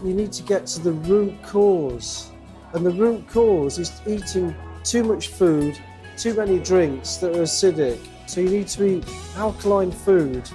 You need to get to the root cause. And the root cause is eating too much food, too many drinks that are acidic. So you need to eat alkaline food,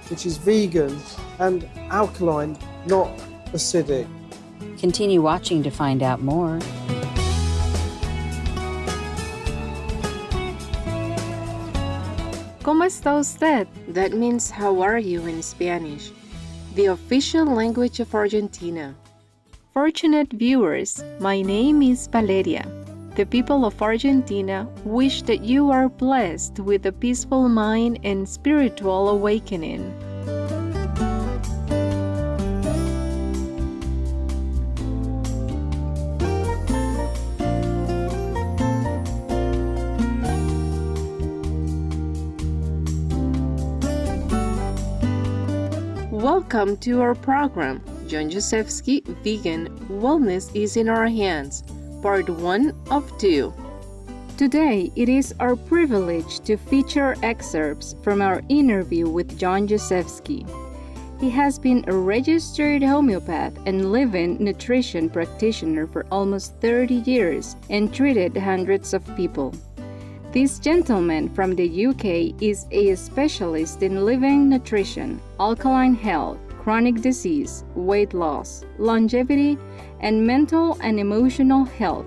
which is vegan, and alkaline, not acidic. Continue watching to find out more. ¿Cómo está usted? That means how are you in Spanish, the official language of Argentina. Fortunate viewers, my name is Valeria. The people of Argentina wish that you are blessed with a peaceful mind and spiritual awakening. Welcome to our program, John Jezewski, Vegan, Wellness is in Our Hands, Part 1 of 2. Today, it is our privilege to feature excerpts from our interview with John Jezewski. He has been a registered homeopath and living nutrition practitioner for almost 30 years and treated hundreds of people. This gentleman from the UK is a specialist in living nutrition, alkaline health, chronic disease, weight loss, longevity, and mental and emotional health.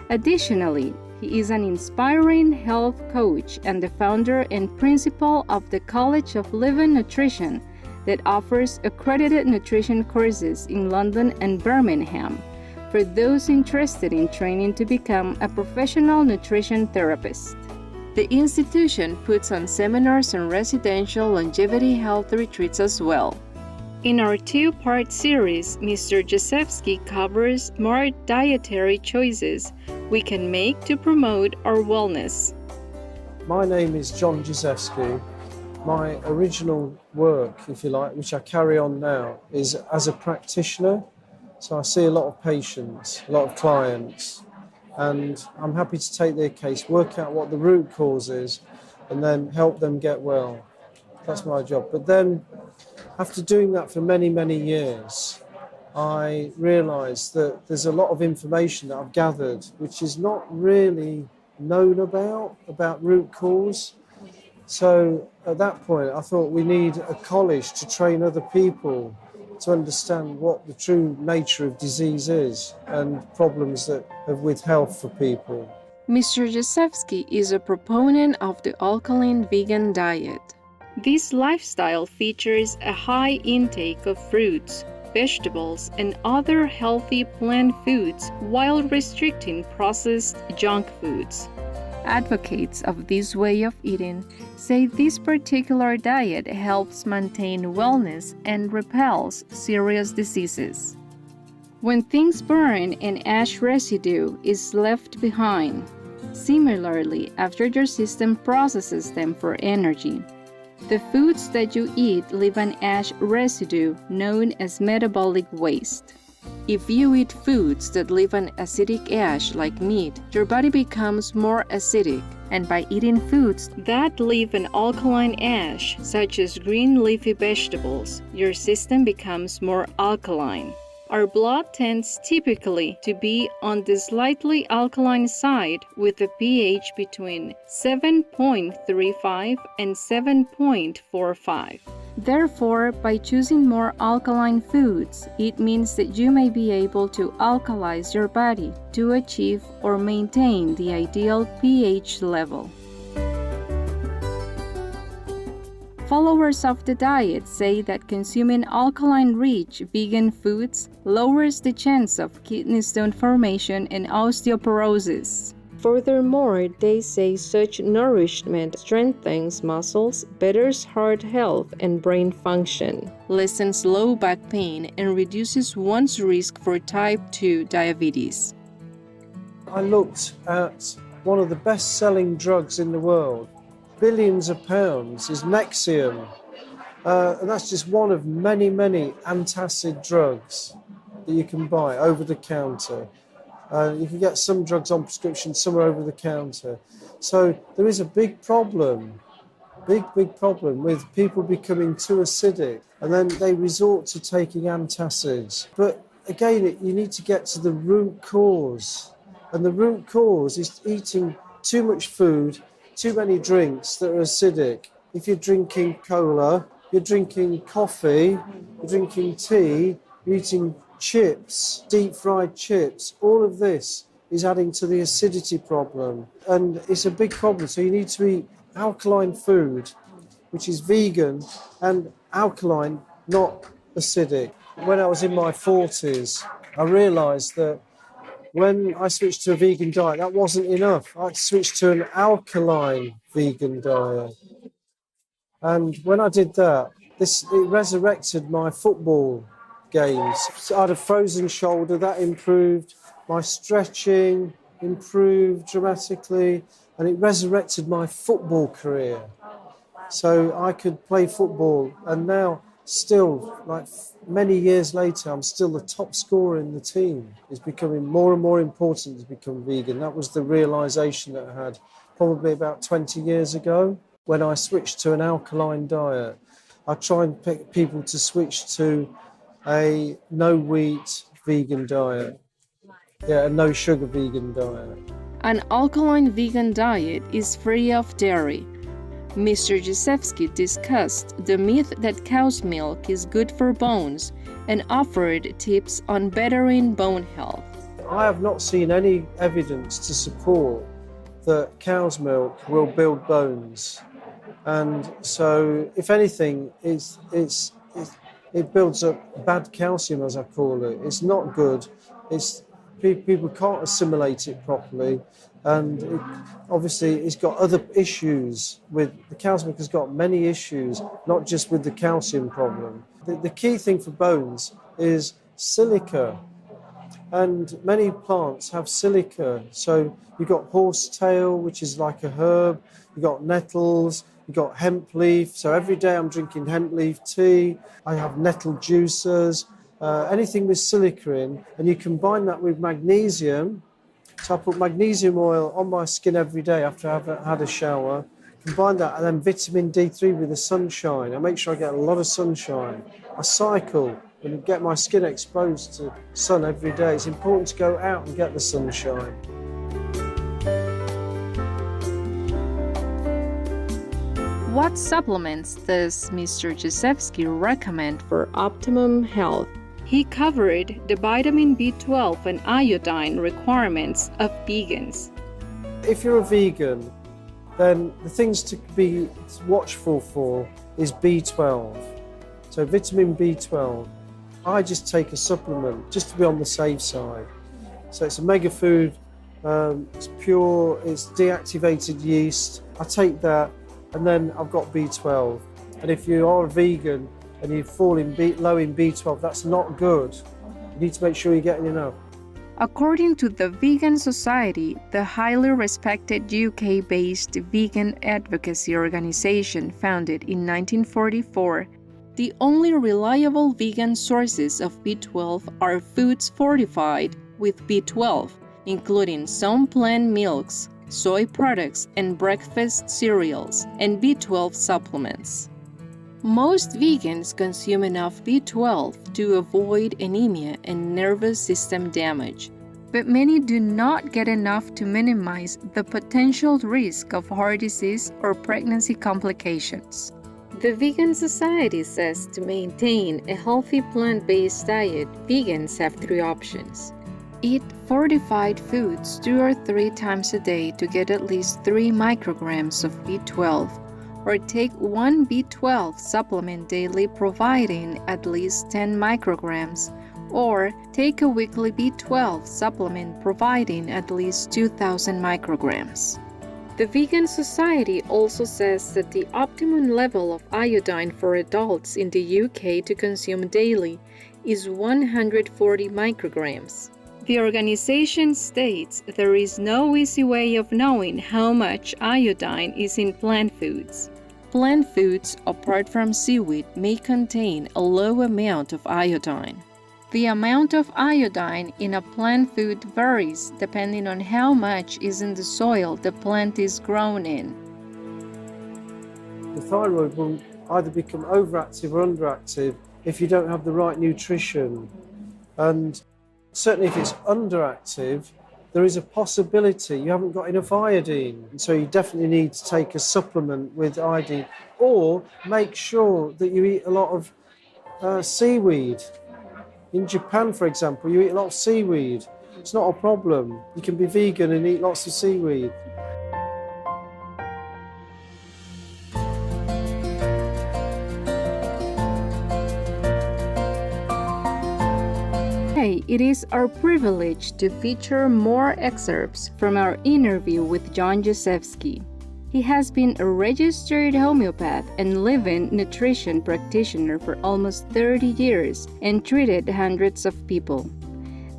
Additionally, he is an inspiring health coach and the founder and principal of the College of Living Nutrition that offers accredited nutrition courses in London and Birmingham for those interested in training to become a professional nutrition therapist. The institution puts on seminars and residential longevity health retreats as well. In our two-part series, Mr. Jezewski covers smart dietary choices we can make to promote our wellness. My name is John Jezewski. My original work, if you like, which I carry on now, is as a practitioner. So I see a lot of patients, a lot of clients, and I'm happy to take their case, work out what the root cause is, and then help them get well. That's my job. But then, after doing that for many, many years, I realised that there's a lot of information that I've gathered which is not really known about root cause. So at that point, I thought we need a college to train other people to understand what the true nature of disease is and problems that have with health for people. Mr. Jezewski is a proponent of the alkaline vegan diet. This lifestyle features a high intake of fruits, vegetables, and other healthy plant foods while restricting processed junk foods. Advocates of this way of eating say this particular diet helps maintain wellness and repels serious diseases. When things burn and ash residue is left behind, similarly after your system processes them for energy, the foods that you eat leave an ash residue known as metabolic waste. If you eat foods that leave an acidic ash like meat, your body becomes more acidic, and by eating foods that leave an alkaline ash, such as green leafy vegetables, your system becomes more alkaline. Our blood tends typically to be on the slightly alkaline side with a pH between 7.35 and 7.45. Therefore, by choosing more alkaline foods, it means that you may be able to alkalize your body to achieve or maintain the ideal pH level. Followers of the diet say that consuming alkaline-rich vegan foods lowers the chance of kidney stone formation and osteoporosis. Furthermore, they say such nourishment strengthens muscles, betters heart health and brain function, lessens low back pain, and reduces one's risk for type 2 diabetes. I looked at one of the best-selling drugs in the world, billions of pounds, is Nexium. And that's just one of many, many antacid drugs that you can buy over the counter. You can get some drugs on prescription, some are over the counter. So there is a big problem with people becoming too acidic, and then they resort to taking antacids. But again, you need to get to the root cause. And the root cause is eating too much food, too many drinks that are acidic. If you're drinking cola, you're drinking coffee, you're drinking tea, you're eating chips, deep fried chips, all of this is adding to the acidity problem. And it's a big problem. So you need to eat alkaline food, which is vegan, and alkaline, not acidic. When I was in my 40s, I realised that when I switched to a vegan diet, that wasn't enough. I switched to an alkaline vegan diet. And when I did that, it resurrected my football games. So I had a frozen shoulder, that improved. My stretching improved dramatically, and it resurrected my football career. So I could play football, and now still, like many years later, I'm still the top scorer in the team. It's becoming more and more important to become vegan. That was the realization that I had probably about 20 years ago when I switched to an alkaline diet. I try and pick people to switch to a no-wheat vegan diet. Yeah, a no-sugar vegan diet. An alkaline vegan diet is free of dairy. Mr. Jezewski discussed the myth that cow's milk is good for bones and offered tips on bettering bone health. I have not seen any evidence to support that cow's milk will build bones. And so, if anything, it builds up bad calcium, as I call it. It's not good. People can't assimilate it properly. And obviously, it's got other issues with the cow's milk. Has got many issues, not just with the calcium problem. The key thing for bones is silica, and many plants have silica. So you've got horsetail, which is like a herb. You've got nettles. You've got hemp leaf. So every day I'm drinking hemp leaf tea. I have nettle juicers, anything with silica in, and you combine that with magnesium. So I put magnesium oil on my skin every day after I've had a shower. Combine that and then vitamin D3 with the sunshine. I make sure I get a lot of sunshine. I cycle and get my skin exposed to sun every day. It's important to go out and get the sunshine. What supplements does Mr. Jezewski recommend for optimum health? He covered the vitamin B12 and iodine requirements of vegans. If you're a vegan, then the things to be watchful for is B12. So vitamin B12. I just take a supplement just to be on the safe side. So it's a mega food, it's pure, it's deactivated yeast. I take that, and then I've got B12. And if you are a vegan and you fall low in B12, that's not good. You need to make sure you're getting enough. According to the Vegan Society, the highly respected UK-based vegan advocacy organization founded in 1944, the only reliable vegan sources of B12 are foods fortified with B12, including some plant milks, soy products, and breakfast cereals, and B12 supplements. Most vegans consume enough B12 to avoid anemia and nervous system damage, but many do not get enough to minimize the potential risk of heart disease or pregnancy complications. The Vegan Society says to maintain a healthy plant-based diet, vegans have 3 options. Eat fortified foods 2 or 3 times a day to get at least 3 micrograms of B12, or take 1 B12 supplement daily providing at least 10 micrograms, or take a weekly B12 supplement providing at least 2,000 micrograms. The Vegan Society also says that the optimum level of iodine for adults in the UK to consume daily is 140 micrograms. The organization states there is no easy way of knowing how much iodine is in plant foods. Plant foods, apart from seaweed, may contain a low amount of iodine. The amount of iodine in a plant food varies depending on how much is in the soil the plant is grown in. The thyroid will either become overactive or underactive if you don't have the right nutrition. And certainly if it's underactive, there is a possibility you haven't got enough iodine. And so you definitely need to take a supplement with iodine, or make sure that you eat a lot of seaweed. In Japan, for example, you eat a lot of seaweed. It's not a problem. You can be vegan and eat lots of seaweed. Today, it is our privilege to feature more excerpts from our interview with John Jezewski. He has been a registered homeopath and living nutrition practitioner for almost 30 years and treated hundreds of people.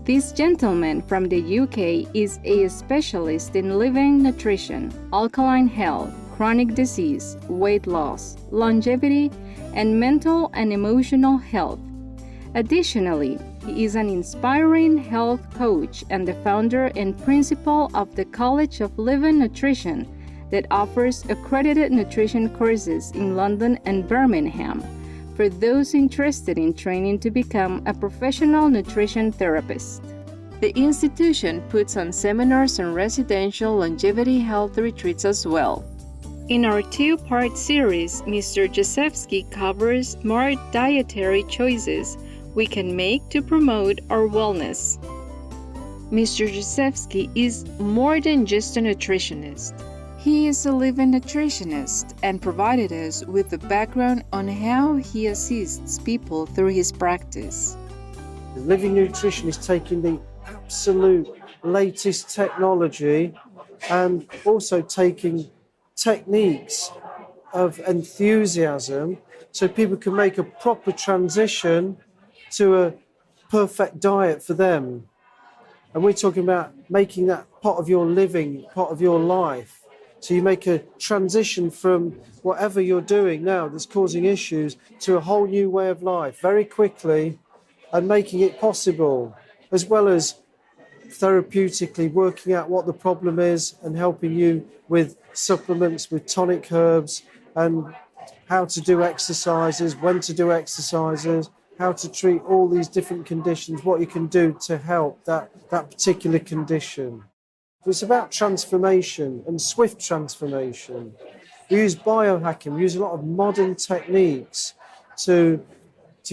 This gentleman from the UK is a specialist in living nutrition, alkaline health, chronic disease, weight loss, longevity, and mental and emotional health. Additionally, he is an inspiring health coach and the founder and principal of the College of Living Nutrition that offers accredited nutrition courses in London and Birmingham for those interested in training to become a professional nutrition therapist. The institution puts on seminars and residential longevity health retreats as well. In our two-part series, Mr. Jezewski covers smart dietary choices we can make to promote our wellness. Mr. Jezewski is more than just a nutritionist. He is a living nutritionist and provided us with the background on how he assists people through his practice. Living Nutrition is taking the absolute latest technology and also taking techniques of enthusiasm so people can make a proper transition to a perfect diet for them. And we're talking about making that part of your living, part of your life. So you make a transition from whatever you're doing now that's causing issues to a whole new way of life very quickly, and making it possible, as well as therapeutically working out what the problem is and helping you with supplements, with tonic herbs, and how to do exercises, when to do exercises, how to treat all these different conditions, what you can do to help that particular condition. It's about transformation and swift transformation. We use biohacking, we use a lot of modern techniques to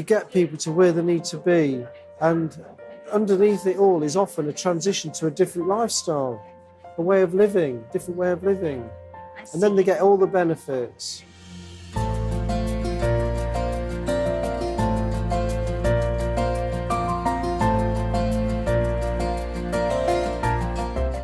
get people to where they need to be. And underneath it all is often a transition to a different lifestyle, a way of living, different way of living. And then they get all the benefits.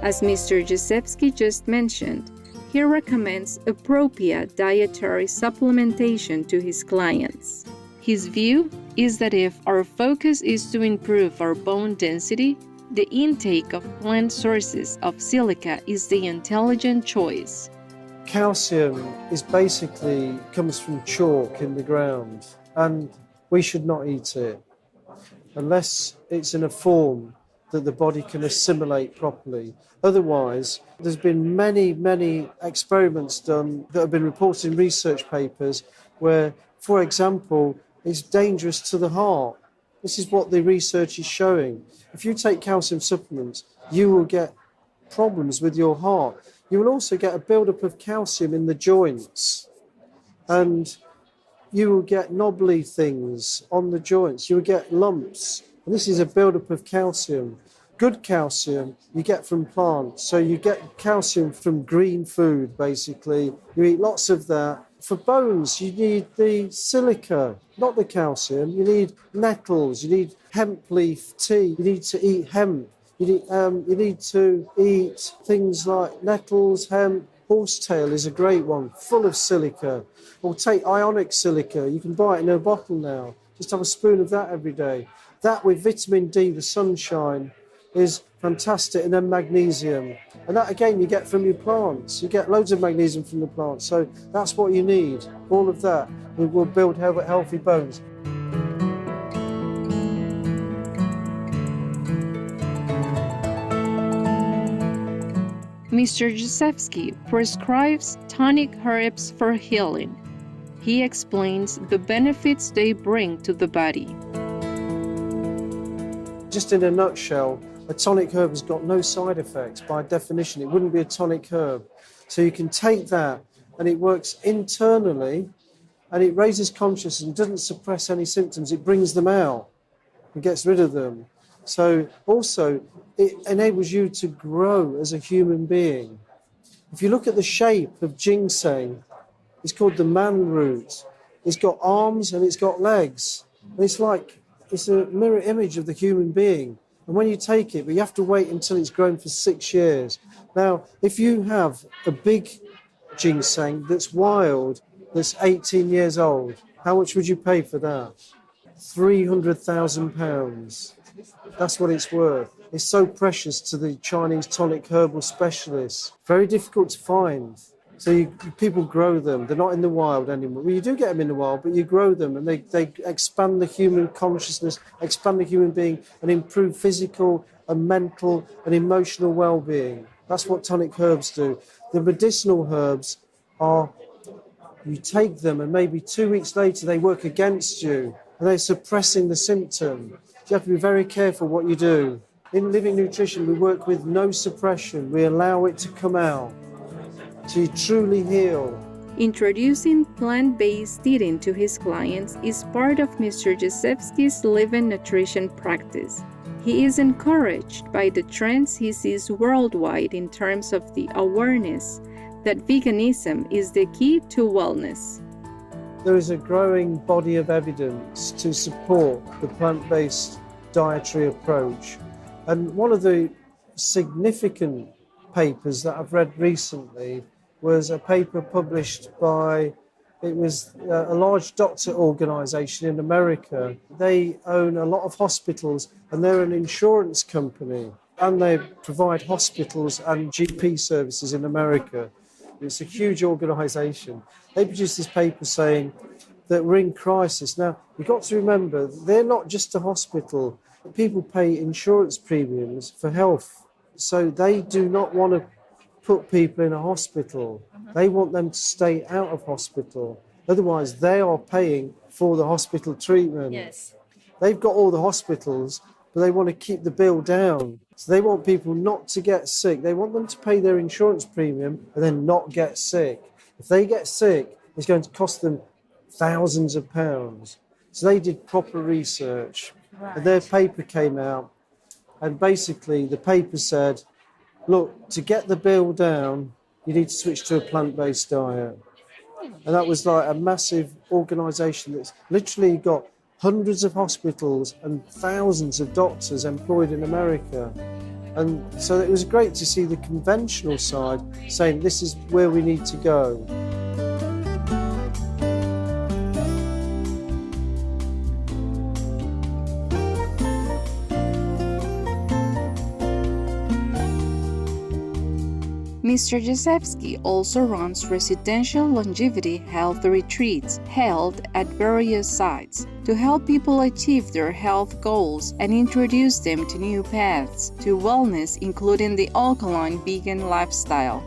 As Mr. Jezewski just mentioned, he recommends appropriate dietary supplementation to his clients. His view is that if our focus is to improve our bone density, the intake of plant sources of silica is the intelligent choice. Calcium is basically comes from chalk in the ground, and we should not eat it unless it's in a form that the body can assimilate properly. Otherwise, there's been many experiments done that have been reported in research papers where, for example, it's dangerous to the heart. This is what the research is showing. If you take calcium supplements, you will get problems with your heart. You will also get a buildup of calcium in the joints, and you will get knobbly things on the joints. You will get lumps. And this is a buildup of calcium. Good calcium you get from plants. So you get calcium from green food, basically. You eat lots of that. For bones, you need the silica, not the calcium. You need nettles. You need hemp leaf tea. You need to eat hemp. You need to eat things like nettles, hemp. Horsetail is a great one, full of silica. Or take ionic silica. You can buy it in a bottle now. Just have a spoon of that every day. That with vitamin D, the sunshine, is fantastic. And then magnesium. And that, again, you get from your plants. You get loads of magnesium from the plants. So that's what you need. All of that will build healthy bones. Mr. Jezewski prescribes tonic herbs for healing. He explains the benefits they bring to the body. Just in a nutshell, a tonic herb has got no side effects. By definition, it wouldn't be a tonic herb. So you can take that and it works internally and it raises consciousness and doesn't suppress any symptoms. It brings them out and gets rid of them. So also, it enables you to grow as a human being. If you look at the shape of ginseng, it's called the man root. It's got arms and it's got legs. And it's a mirror image of the human being. And when you take it, but you have to wait until it's grown for 6 years. Now, if you have a big ginseng that's wild, that's 18 years old, how much would you pay for that? £300,000. That's what it's worth. It's so precious to the Chinese tonic herbal specialists. Very difficult to find. So people grow them. They're not in the wild anymore. Well, you do get them in the wild, but you grow them and they expand the human consciousness, expand the human being and improve physical and mental and emotional well-being. That's what tonic herbs do. The medicinal herbs are, you take them and maybe 2 weeks later they work against you and they're suppressing the symptom. You have to be very careful what you do. In Living Nutrition, we work with no suppression. We allow it to come out. So you truly heal. Introducing plant-based eating to his clients is part of Mr. Jezewski's Living Nutrition practice. He is encouraged by the trends he sees worldwide in terms of the awareness that veganism is the key to wellness. There is a growing body of evidence to support the plant-based dietary approach. And one of the significant papers that I've read recently was a paper published by, it was a large doctor organisation in America. They own a lot of hospitals and they're an insurance company and they provide hospitals and GP services in America. It's a huge organisation. They produced this paper saying that we're in crisis. Now, you've got to remember, they're not just a hospital. People pay insurance premiums for health. So they do not want to put people in a hospital. They want them to stay out of hospital. Otherwise, they are paying for the hospital treatment. Yes. They've got all the hospitals, but they want to keep the bill down. So they want people not to get sick. They want them to pay their insurance premium and then not get sick. If they get sick, it's going to cost them thousands of pounds. So they did proper research. Right. And their paper came out. And basically, the paper said, look, to get the bill down, you need to switch to a plant-based diet. And that was like a massive organisation that's literally got hundreds of hospitals and thousands of doctors employed in America. And so it was great to see the conventional side saying this is where we need to go. Mr. Jezewski also runs residential longevity health retreats held at various sites to help people achieve their health goals and introduce them to new paths to wellness, including the alkaline vegan lifestyle.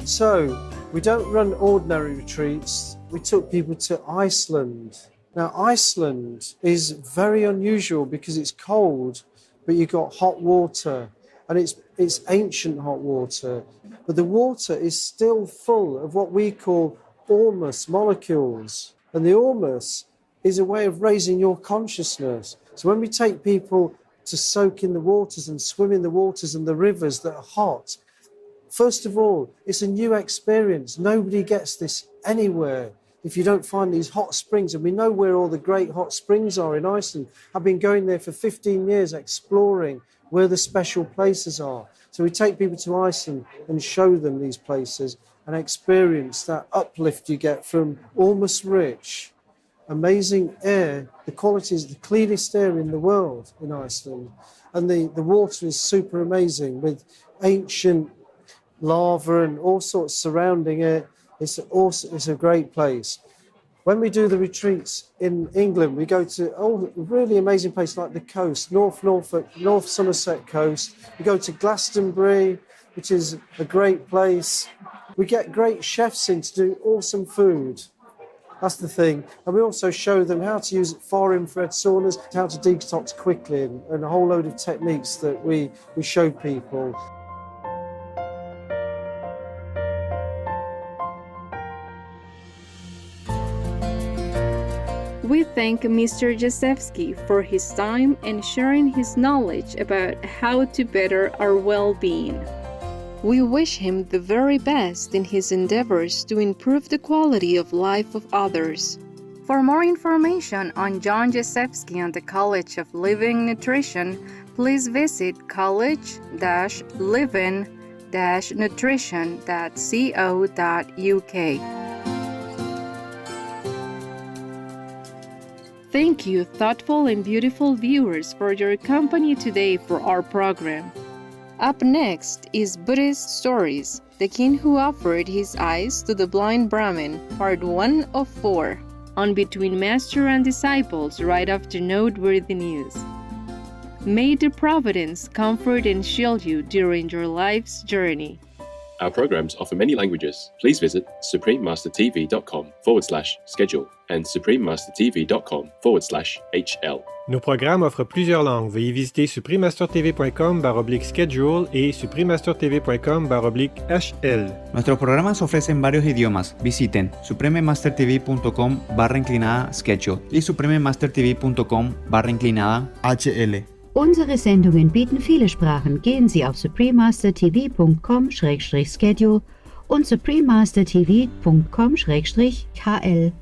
So, we don't run ordinary retreats. We took people to Iceland. Now, Iceland is very unusual because it's cold, but you've got hot water. And it's ancient hot water, but the water is still full of what we call ormus molecules. And the ormus is a way of raising your consciousness. So when we take people to soak in the waters and swim in the waters and the rivers that are hot, first of all, it's a new experience. Nobody gets this anywhere if you don't find these hot springs. And we know where all the great hot springs are in Iceland. I've been going there for 15 years exploring where the special places are. So we take people to Iceland and show them these places and experience that uplift you get from almost rich, amazing air. The quality is the cleanest air in the world in Iceland. And the water is super amazing with ancient lava and all sorts surrounding it. It's a great place. When we do the retreats in England, we go to really amazing places like the coast, North Norfolk, North Somerset coast. We go to Glastonbury, which is a great place. We get great chefs in to do awesome food. That's the thing. And we also show them how to use far infrared saunas, how to detox quickly, and a whole load of techniques that we show people. We thank Mr. Jezewski for his time and sharing his knowledge about how to better our well-being. We wish him the very best in his endeavors to improve the quality of life of others. For more information on John Jezewski and the College of Living Nutrition, please visit college-living-nutrition.co.uk. Thank you, thoughtful and beautiful viewers, for your company today for our program. Up next is Buddhist Stories, the king who offered his eyes to the blind Brahmin, part 1 of 4, on Between Master and Disciples right after noteworthy news. May the Providence comfort and shield you during your life's journey. Our programs offer many languages. Please visit suprememastertv.com/schedule and suprememastertv.com/HL. Nos programmes offrent plusieurs langues. Veuillez visiter suprememastertv.com/schedule et suprememastertv.com/HL. Nuestros programas ofrecen varios idiomas. Visiten suprememastertv.com/schedule y suprememastertv.com/HL. Unsere Sendungen bieten viele Sprachen. Gehen Sie auf suprememastertv.com/schedule und suprememastertv.com/HL.